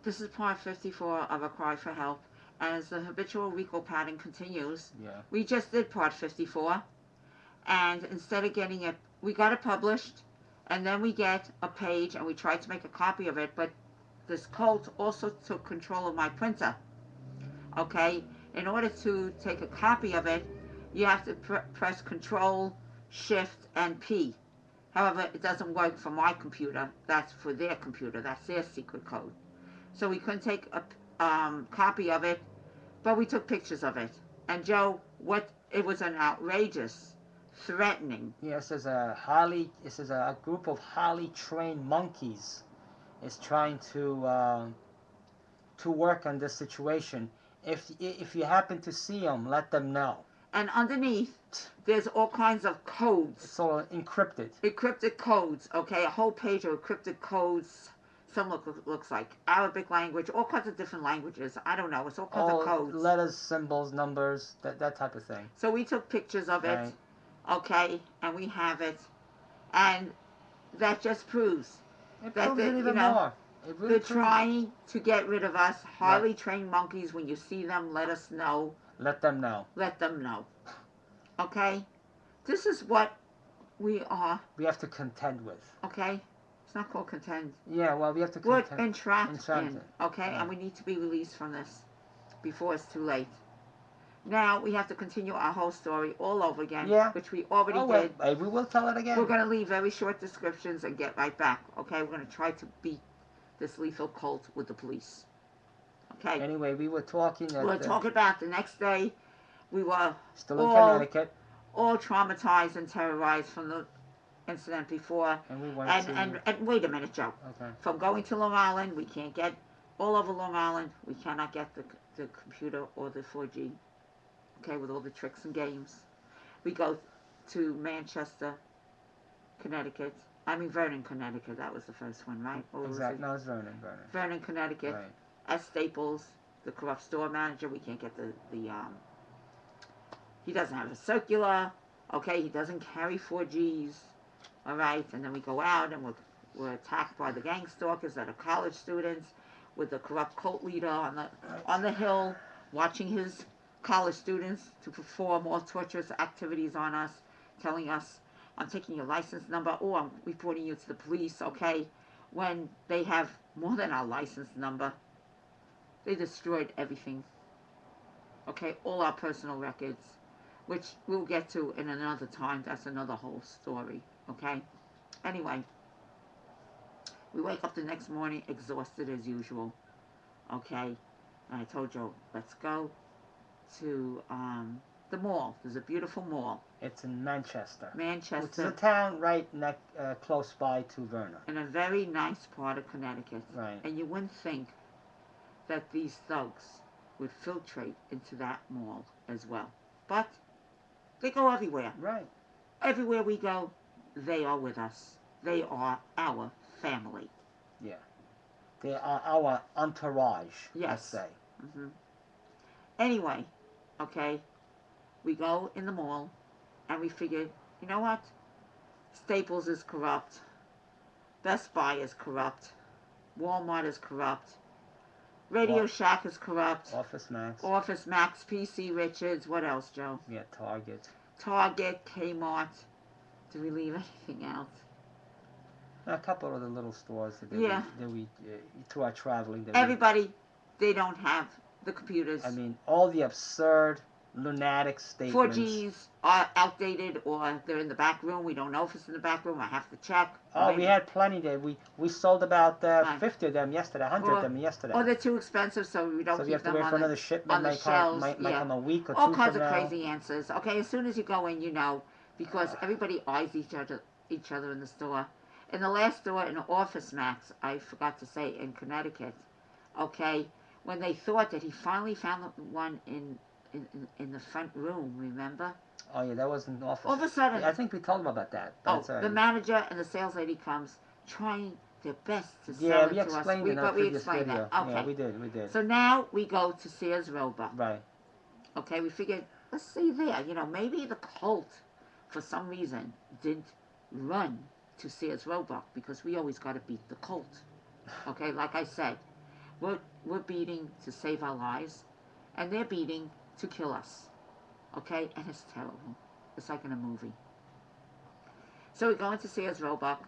This is part 54 of A Cry for Help. And as the habitual recall pattern continues, we just did part 54. And instead of getting it, we got it published. And then we get a page and we tried to make a copy of it. But this cult also took control of my printer. Okay? In order to take a copy of it, you have to press Control, Shift, and P. However, it doesn't work for my computer. That's for their computer. That's their secret code. So we couldn't take a copy of it, but we took pictures of it. And Joe, it was an outrageous, threatening. Yes, this is a group of highly trained monkeys is trying to work on this situation. If you happen to see them, let them know. And underneath, there's all kinds of codes. It's all encrypted. Encrypted codes, okay? A whole page of encrypted codes. Some looks like Arabic language, all kinds of different languages. I don't know. It's all kinds of codes. Letters, symbols, numbers, that type of thing. So we took pictures of it, okay? And we have it. And that just proves that it even more. It really they're trying to get rid of us. Highly trained monkeys. When you see them, let us know. Let them know. Let them know. Okay? This is what we are. We have to contend with. Okay? It's not called contend. Yeah, well, we have to contend. We're entrapped in. Okay? Yeah. And we need to be released from this before it's too late. Now, we have to continue our whole story all over again. Yeah. Which we already did. Maybe we'll tell it again. We're going to leave very short descriptions and get right back. Okay? We're going to try to beat this lethal cult with the police. Okay. Anyway, we were talking. We were talking about the next day. We were still in Connecticut. All traumatized and terrorized from the incident before. And we went and wait a minute, Joe. Okay. From going to Long Island, we can't get all over Long Island. We cannot get the computer or the 4G. Okay, with all the tricks and games. We go to Manchester, Connecticut. I mean Vernon, Connecticut. That was the first one, right? Exactly. No, it's Vernon. Vernon, Connecticut. Right. At Staples, the corrupt store manager. We can't get he doesn't have a circular. Okay, he doesn't carry 4Gs. All right, and then we go out and we're attacked by the gang stalkers that are college students, with the corrupt cult leader on the hill, watching his college students to perform all torturous activities on us, telling us, I'm taking your license number, or I'm reporting you to the police, okay? When they have more than our license number. They destroyed everything. Okay, all our personal records, which we'll get to in another time. That's another whole story, okay? Anyway, we wake up the next morning exhausted as usual, okay? And I told Joe, let's go to the mall. There's a beautiful mall. It's in Manchester. Manchester. Which is a town right close by to Vernon. In a very nice part of Connecticut. Right. And you wouldn't think that these thugs would filtrate into that mall as well. But they go everywhere. Right. Everywhere we go, they are with us. They are our family. Yeah. They are our entourage, yes. Let's say. Mm-hmm. Anyway, okay, we go in the mall and we figured, you know what? Staples is corrupt. Best Buy is corrupt. Walmart is corrupt. Radio Shack is corrupt. Office Max. Office Max, PC Richards. What else, Joe? Yeah, Target. Target, Kmart. Did we leave anything out? A couple of the little stores that we through our traveling. Everybody, they don't have the computers. I mean, all the absurd, lunatic statements. 4Gs are outdated, or they're in the back room. We don't know if it's in the back room. I have to check. Oh, maybe. We had plenty there. We sold about 50 of them yesterday, 100 of them yesterday. Or they're too expensive, so we don't keep them on the shelves. So we have to wait for another shipment. Might come a week or all two kinds from of now. crazy answers. Okay, as soon as you go in, you know, because everybody eyes each other in the store. In the last store, in Office Max, I forgot to say, in Connecticut, okay, when they thought that he finally found one in the front room, remember? Oh, yeah, that was in Office. All of a sudden... Yeah, I think we told him about that. The manager and the sales lady comes trying their best to sell it to us. Yeah, we explained it in our previous video. That. Okay. Yeah, we did. So now we go to Sears Roebuck. Right. Okay, we figured, let's see there. You know, maybe the cult, for some reason, didn't run to Sears Roebuck, because we always got to beat the cult. Okay, like I said. We're beating to save our lives, and they're beating to kill us. Okay? And it's terrible. It's like in a movie. So we go into Sears Roebuck,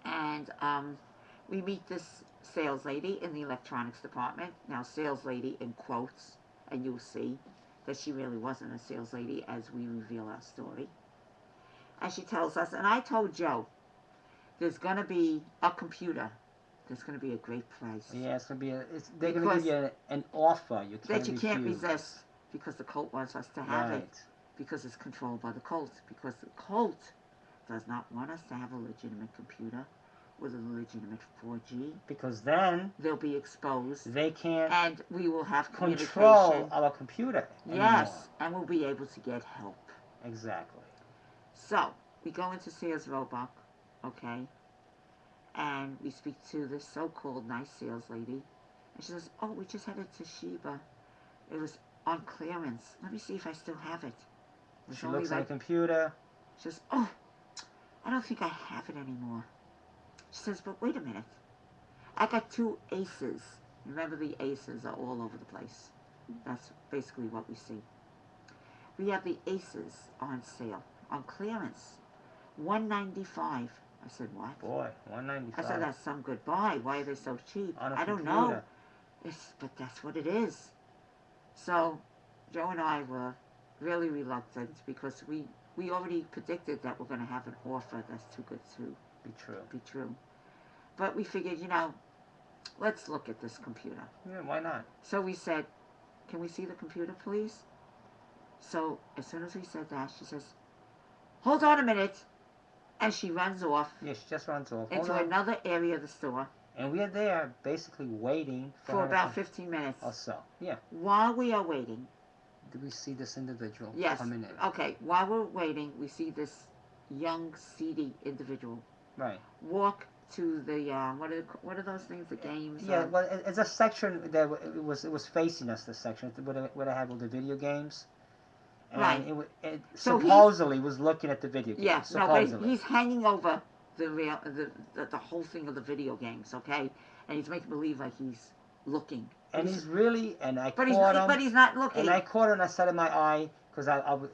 and we meet this sales lady in the electronics department. Now, sales lady in quotes, and you'll see that she really wasn't a sales lady as we reveal our story. And she tells us, and I told Joe, there's going to be a computer. There's going to be a great price. Yeah, it's going to be they're going to give you an offer that you can't resist, because the cult wants us to have it. Because it's controlled by the cult. Because the cult does not want us to have a legitimate computer with a legitimate 4G. Because then they'll be exposed. They can't and we will have control our computer anymore. Yes, and we'll be able to get help. Exactly. So, we go into Sears Roebuck, okay, and we speak to this so-called nice sales lady, and she says, oh, we just had a Toshiba. It was on clearance. Let me see if I still have it. She looks at the computer. She says, oh, I don't think I have it anymore. She says, but wait a minute. I got 2 aces. Remember, the aces are all over the place. That's basically what we see. We have the aces on sale, on clearance. $195. I said, what? Boy, $195. I said, that's some good buy. Why are they so cheap? On a I don't computer. know. But that's what it is. So, Joe and I were really reluctant because we already predicted that we're going to have an offer that's too good to be true. But we figured, let's look at this computer. Yeah, why not? So we said, can we see the computer, please? So as soon as we said that, she says, hold on a minute. And she runs off. Yeah, she just runs off. Into another area of the store. And we are there basically waiting for about 15 minutes. Or so, yeah. While we are waiting. Do we see this individual coming in? Okay, while we're waiting, we see this young, seedy individual. Right. Walk to the, what are those things, the games? Yeah, well, it's a section that it was facing us, this section, where they have all the video games. And right. It supposedly was looking at the video games. Yeah, supposedly. No, but he's hanging over the whole thing of the video games, okay? And he's making believe like he's looking. And he's really, and I caught him. But he's not looking. And I caught him and I said in my eye, because I was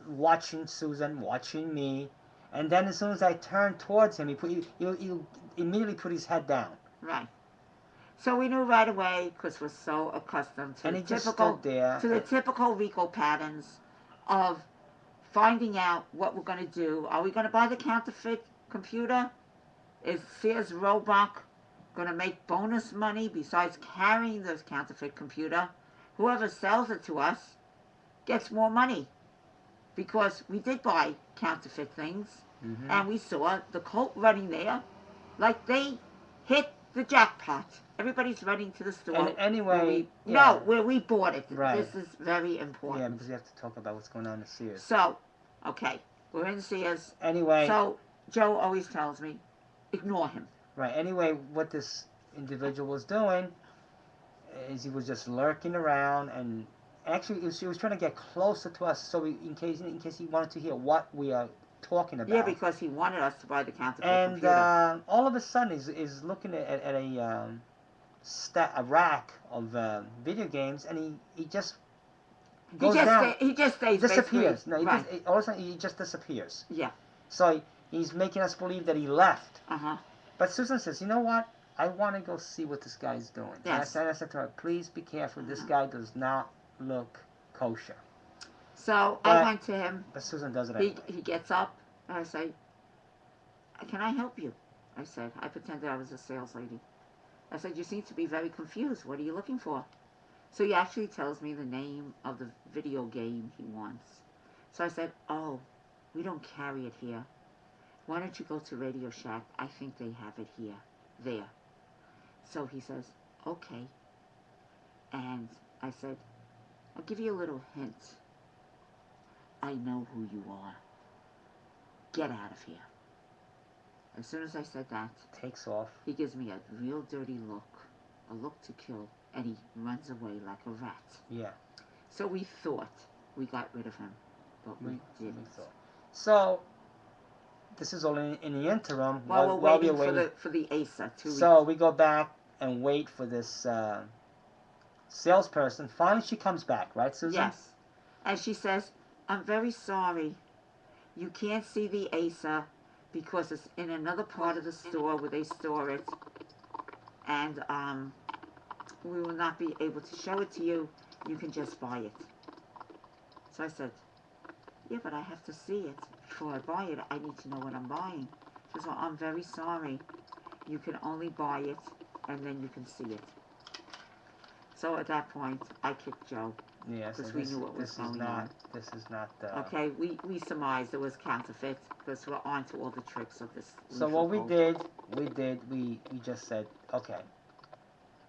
watching Susan, watching me. And then as soon as I turned towards him, he immediately put his head down. Right. So we knew right away, because we're so accustomed to the typical RICO patterns of finding out what we're going to do. Are we going to buy the counterfeit computer? Is Sears Roebuck going to make bonus money besides carrying this counterfeit computer? Whoever sells it to us gets more money, because we did buy counterfeit things, and we saw the cult running there like they hit the jackpot. Everybody's running to the store. And anyway, where we bought it. Right. This is very important. Yeah, because we have to talk about what's going on in Sears. So, okay, we're in Sears. Anyway. So, Joe always tells me, ignore him. Right. Anyway, what this individual was doing is he was just lurking around, and actually he was trying to get closer to us, so in case he wanted to hear what we are talking about. Yeah, because he wanted us to buy the counterfeit computer. And all of a sudden he's looking at a rack of video games, and he just goes down. He just stays. Disappears. No, right. All of a sudden he just disappears. Yeah. So he's making us believe that he left. Uh-huh. But Susan says, you know what? I want to go see what this guy's doing. Yes. And I said to her, please be careful. This guy does not look kosher. So I went to him. But Susan does it anyway. He gets up, and I say, can I help you? I said. I pretended I was a sales lady. I said, you seem to be very confused. What are you looking for? So he actually tells me the name of the video game he wants. So I said, oh, we don't carry it here. Why don't you go to Radio Shack? I think they have it here. There. So he says, okay. And I said, I'll give you a little hint. I know who you are. Get out of here. As soon as I said that, takes off. He gives me a real dirty look, a look to kill, and he runs away like a rat. Yeah. So we thought we got rid of him, but we didn't. So this is all in the interim while we're waiting for the ASA to. So we go back and wait for this salesperson. Finally, she comes back, right, Susan? Yes. And she says, I'm very sorry. You can't see the Acer because it's in another part of the store where they store it. And we will not be able to show it to you. You can just buy it. So I said, yeah, but I have to see it. Before I buy it, I need to know what I'm buying. She says, well, I'm very sorry. You can only buy it, and then you can see it. So at that point, I kicked Joe. Yes, because we knew what was going on. This is not. Okay, we surmised it was counterfeit because we're on to all the tricks of this. So what we did, we just said, okay.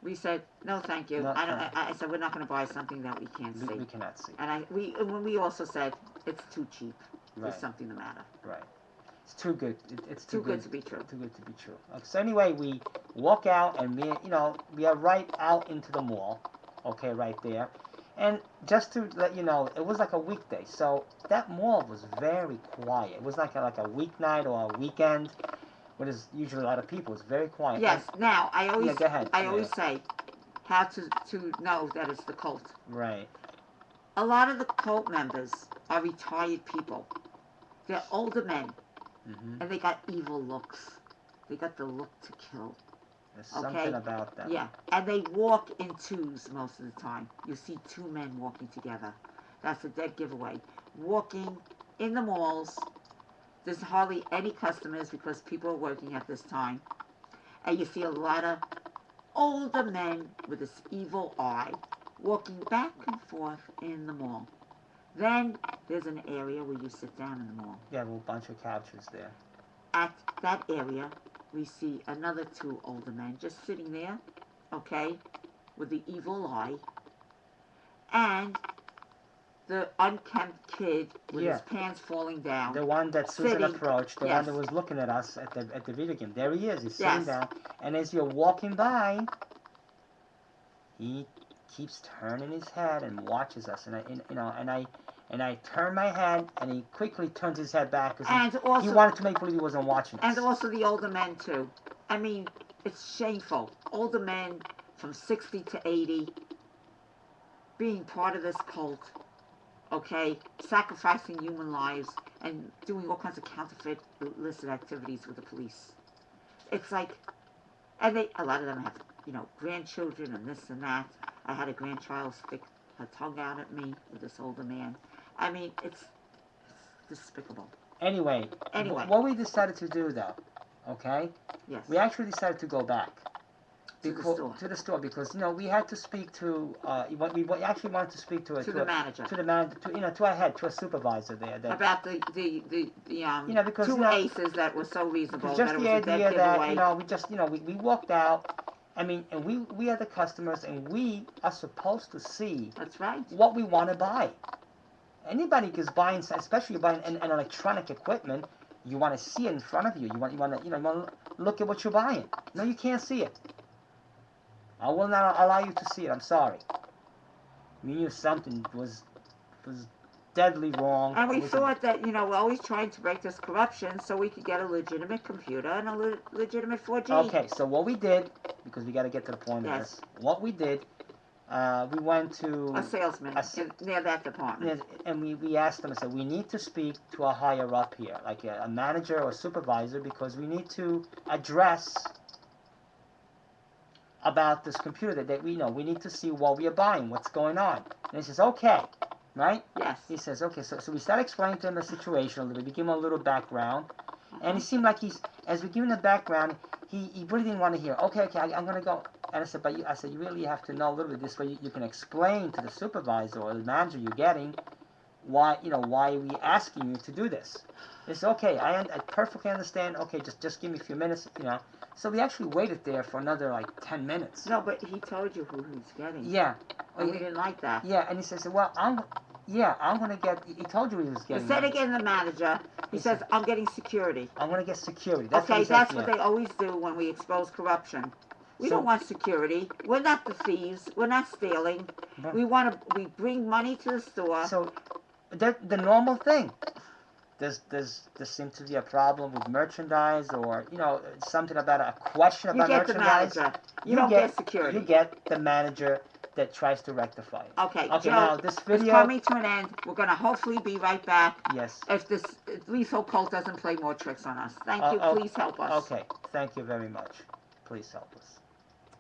We said no, thank you. No, I said we're not going to buy something that we can't see. We cannot see. And we also said it's too cheap. Right. There's something the matter. Right. It's too good. It's too good to be true. Too good to be true. Okay, so anyway, we walk out and we are right out into the mall. Okay, right there. And just to let you know, it was like a weekday, so that mall was very quiet. It was like a weeknight or a weekend, where there's usually a lot of people. It's very quiet. Yes. Now I always go ahead. I always say how to know that it's the cult. Right. A lot of the cult members are retired people. They're older men, and they got evil looks. They got the look to kill. There's something about them. Yeah, and they walk in twos most of the time. You see two men walking together. That's a dead giveaway. Walking in the malls. There's hardly any customers because people are working at this time. And you see a lot of older men with this evil eye walking back and forth in the mall. Then there's an area where you sit down in the mall. Yeah, a bunch of couches there. At that area, we see another two older men just sitting there, okay, with the evil eye, and the unkempt kid with his pants falling down. The one that Susan approached, the one that was looking at us at the video game. There he is. He's sitting down, and as you're walking by, he keeps turning his head and watches us, and I turn my head, and he quickly turns his head back because he wanted to make believe he wasn't watching us. And also the older men, too. I mean, it's shameful. Older men from 60 to 80 being part of this cult, okay, sacrificing human lives and doing all kinds of counterfeit illicit activities with the police. It's like, and a lot of them have, grandchildren and this and that. I had a grandchild stick her tongue out at me with this older man. I mean, it's despicable. Anyway, what we decided to do, though, okay? Yes. We actually decided to go back to the store because we had to speak to we actually wanted to speak to the manager, to our head, to a supervisor there about the because, two aces that were so reasonable. Just that the idea that we walked out. I mean, and we are the customers, and we are supposed to see. That's right. What we want to buy. Anybody is buying, especially buying an electronic equipment. You want to see it in front of you. You want to look at what you're buying. No, you can't see it. I will not allow you to see it. I'm sorry. We knew something was deadly wrong. And we thought that, we're always trying to break this corruption so we could get a legitimate computer and a legitimate 4G. Okay, so what we did, because we got to get to the point of this, what we did, we went to a salesman near that department. And we asked them, I said, we need to speak to a higher up here, like a manager or supervisor, because we need to address about this computer that we know. We need to see what we are buying, what's going on. And he says, okay. Right? Yes. He says, okay, so we start explaining to him the situation a little bit. We give him a little background. And it seemed like as we give him the background, he really didn't want to hear. Okay, I'm going to go. And I said, you really have to know a little bit. This way you can explain to the supervisor or the manager you're getting why we asking you to do this. He said, okay, I perfectly understand. Okay, just give me a few minutes, So we actually waited there for another, 10 minutes. No, but he told you who he's getting. Yeah. And we didn't like that. Yeah, and he says, well, I'm going to get, he told you he was getting. Instead of getting the manager, he says, I'm getting security. I'm going to get security. That's what they always do when we expose corruption. We don't want security. We're not the thieves. We're not stealing. We bring money to the store. So, the normal thing. there seems to be a problem with merchandise, or something about a question You about get the merchandise. manager. You don't get security. You get the manager that tries to rectify it. Okay, Okay, Joe, now this it's video. coming to an end. We're going to hopefully be right back. Yes. If this lethal cult doesn't play more tricks on us. Thank you. Please help us. Okay, thank you very much. Please help us.